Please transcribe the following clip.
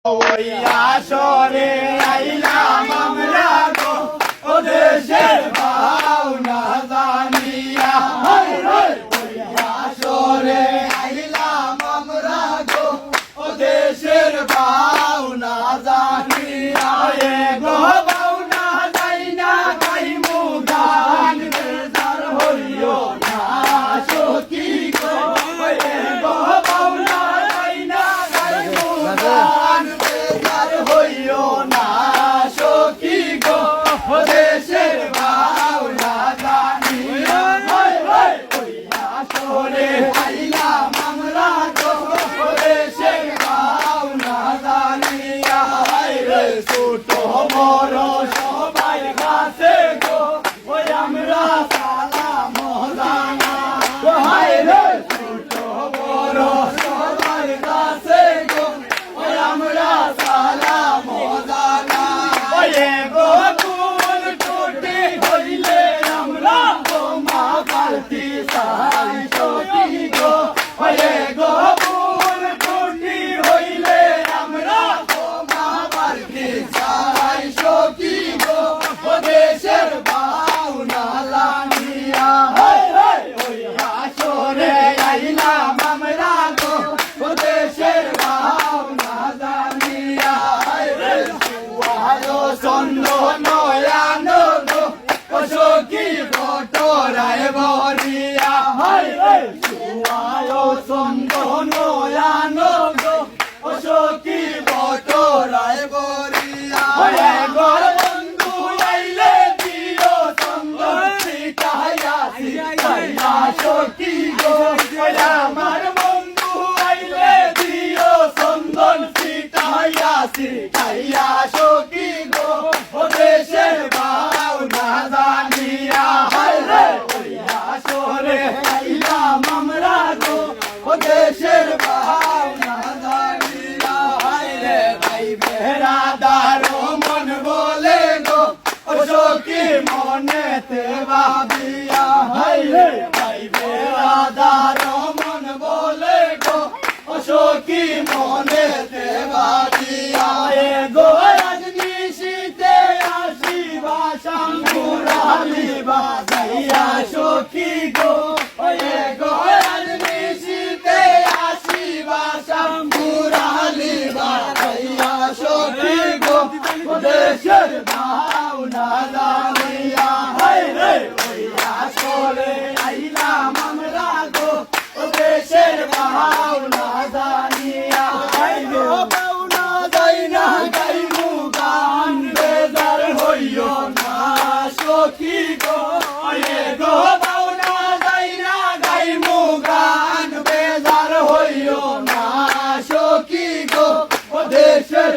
ওই আসরে আইলাম আমরা গো ও দেশের ভাওনা জানিয়া। ওই আসরে আইলাম আমরা গো ও দেশের ভাওনা জানিয়া। এ গো ভাওনা যাই না গাইমু গান বেজার হইও না সখী গো। এ গো ভাওনা যাই না গাইমু গান বেজার হইও না সখী গো। দেশের ভাওনা জানিয়া। ওই আসরে আইলাম আমরা গো দেশের ভাওনা জানিয়া। ছোট বড় সবাই কাছে গো ওই আমরা সালাম জানা। ছোট বড় সবাই কাছে গো ওই আমরা সালাম জানা। গো ফুল টুটি হইলে আমরা তোমা পালতি চাই সখী গো। গো ফুল টুটি হইলে আমরা তোমা পালতি চাই সখী গো। দেশের ভাওনা জানিয়া। ওই আসরে আইলাম আমরা গো দেশের ভাওনা জানিয়া। সুয়ালো চন্দন নয়ানো গো সখী বটরায় বরিয়া। সুয়ালো চন্দন নয়ানো গো সখী বটরায় বরিয়া। ঘর বন্ধু আইলে দিও চন্দন শিখাইয়া শিখাইয়া সখী গো। আমার বন্ধু আইলে দিও চন্দন শিখাইয়া শিখাইয়া সখী গো। দেশের ভাওনা জানিয়া। ওই আসরে আইলাম আমরা গো দেশের ভাওনা জানিয়া। ভাই বেড়াদার মন বলে গো সখী মনেতে ভাবিয়া। ভাই বেড়াদার মন বলে গো সখী মনেতে ভাবিয়া। গো রাজনীশিতে আসিবা শঙ্কুরালি বাজাইয়া সখী গো। গো রাজনীশিতে আসিবা শঙ্কুরালি বাজাইয়া সখী গো। দেশের ভাওনা জানিয়া। ওই আসরে আইলাম আমরা গো দেশের ভাওনা জানিয়া। ভাওনা যাই না গাইমু গান বেজার হইও না সখী গো। গো ভাওনা যাই না গাইমু গান বেজার হইও না সখী গো। দেশের